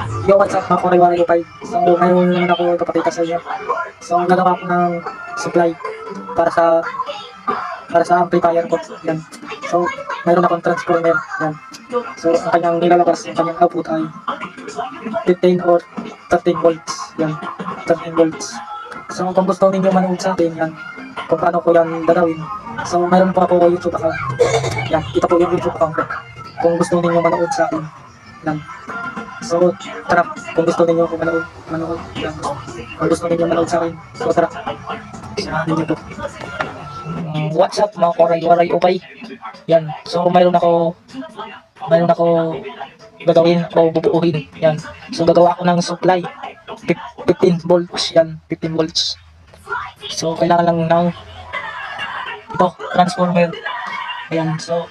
Yo, what's up mga kawari-wari ko 5. So, ngayon naman ako ipapakita sa inyo. So, ang gagawa ko ng supply para sa amplifier ko. Yan. So, mayroon akong transformer. Yan. So, ang kanyang nilalabas, ang kanyang output ay 15 or 13 volts. Yan. 13 volts. So, kung gusto ninyo manood sa akin, yan. Kung paano ko yan gagawin. So, mayroon po ako YouTube account. Yan. Ito po yung YouTube account ko. Kung gusto ninyo manood sa akin. Yan. So, tara, kung gusto ninyo ako manood, yan. Kung gusto ninyo manood sa akin, so tara, samahan ninyo to. What's up mga koray-waray upay? Yan, so mayroon ako gagawin o bubuuhin. Yan, so gagawa ako ng supply, 15 volts, yan, 15 volts. So, kailangan lang ng ito, transformer. Ayan, so,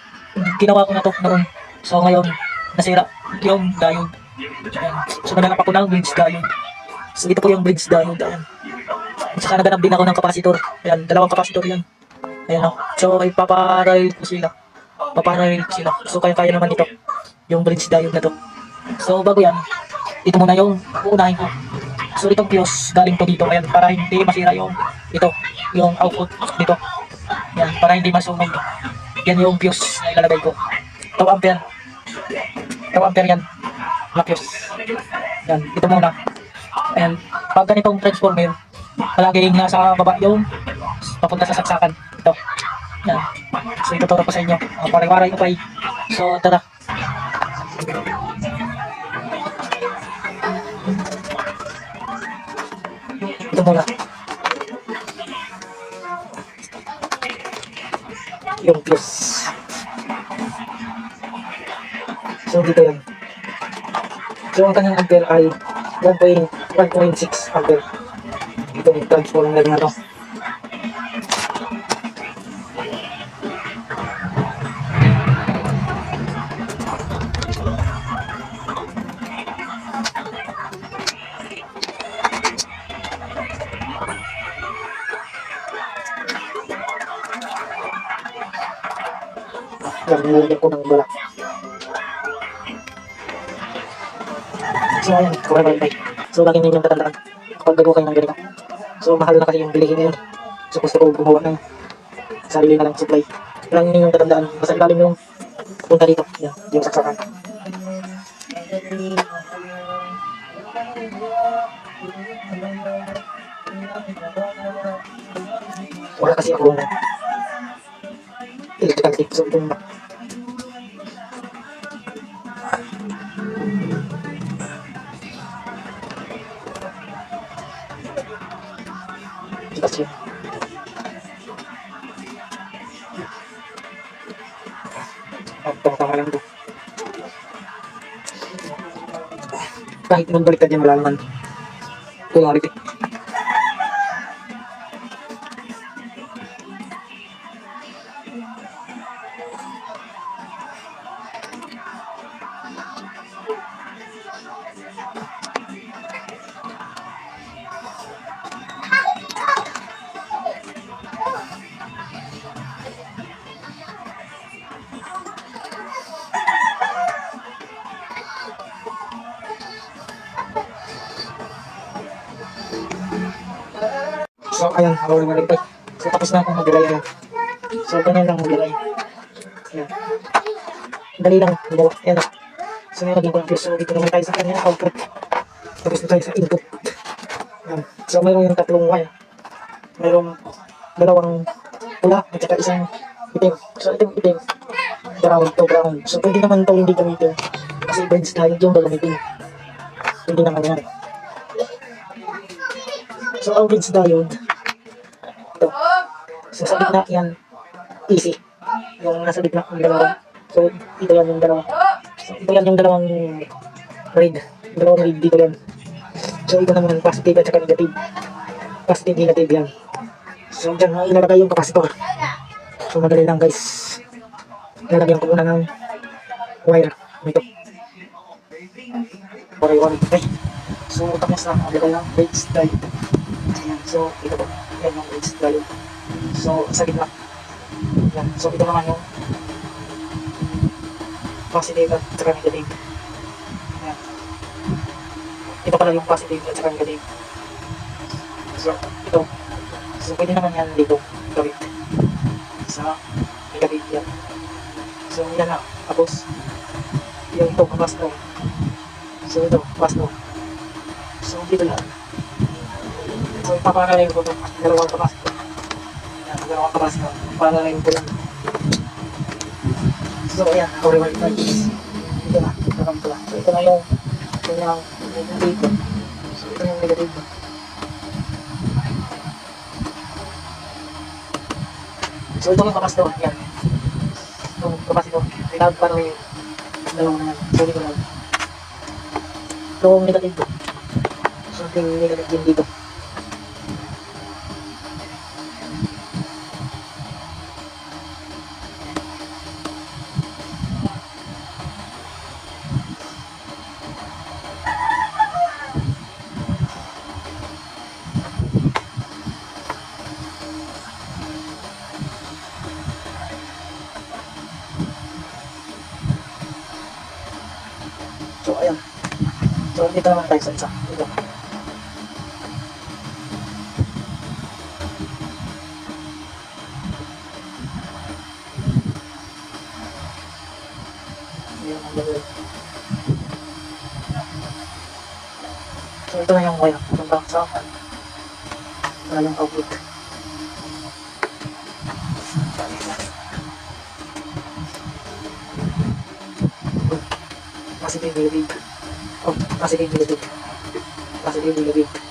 ginawa ko na to noon. So, ngayon, nasira yung diode. Ayan. So, naganap ako ng bridge diode. So, ito po yung bridge diode. Ayan. At saka naganap din ako ng capacitor. Ayan, dalawang capacitor yan. Ayan o. So, ay paparallel ko sila. So, kaya naman ito. Yung bridge diode na to. So, bago yan, ito muna yung uunahin ko. So, itong fuse galing to dito. Ayan, para hindi masira yung output dito. Ayan, para hindi masunog. Yan yung fuse na ilalagay ko. 2 ampere. 2 ampere yan. Na fuse. Yan, ito muna. Ayan, pag ganitong transformer, palaging nasa baba yung papunta sa saksakan. Ito. Yan. So, ituturo ko sa inyo. Waray-waray upay. So, tara. Ito muna. Yung fuse. So, dito yan. So, ang kanyang ampere ay 1.6 ampere. Itong transformer na to. Nalagyan ko ng bulak. So, ayan, kumain. So, lagi ninyong tatandaan kapag gagawa kayo ng ganito. So, mahal na kasi yung bilihin ngayon. So, gusto ko gumawa ng sarili na lang supply. Lagi ninyong tatandaan. Basta ilalim yung punta dito. Yan, yung saksakan. Wala kasi ako ng electrical tape. So, itong kasi tama lang ito. Kahit magbaliktad yan, wala naman quality. So, ayan, hawal na rin. So, tapos na akong maglagay. Ayan. So, ganyan lang maglagay. Ayan. Dali lang. Ayan. So, ngayon naging ko ng fuse. So, dito naman tayo sa kanyang output. Tapos na tayo sa input. Ayan. So, mayroon yung tatlong wire. Mayroong dalawang pula at saka isang itim. So, itim. Brown to brown. So, pwede naman ito hindi gamitin. Kasi bridge tayo yung gagamitin. Hindi naman yan. So, ang bridge diode, ito. So, sa gitna yan, easy. Yung nasa gitna, yung dalawa. So, ito yan yung dalawa. So, ito yan yung dalawang read. Dalawang read dito yan. So, ito naman positive at saka negative. Positive, negative yan. So, dyan ilalagay yung capacitor. So, madali lang guys. Ilalagyan ko muna ng wire. Ito. Okay. So, tapos na. Ilagay ng bridge diode. Ayan, so ito po, yan yung bridge diode. So, sa gitna. Yan, so ito naman yung positive at saka negative. Ayan. ito pala yung positive at saka negative. So, ito. So, pwede naman yan dito gawin. Sa negative yan. So, yan na. Tapos, yung ito, kapasno. So, ito, kapasno. So, dito yan. So, ipapangalay ko ito. Dalawang kapasno. Yan, dalawang kapasno. Ipapangalay ko yan. So, ayan. However, ito na. So, ito na yung negative. So, ito yung negative. So, ito yung kapasno. Yan. Itong kapasno. Kailangan parang yung dalawang na yan. So, dito lang. Itong negative. Something negative din dito. So, ayan. So, dito naman tayo sa isa. Dito. Ayan ang gagawin. So, ito na yung wire. Punta sa akin. Ito na yung output. Positive, negative. Oh, positive, negative. Positive, negative.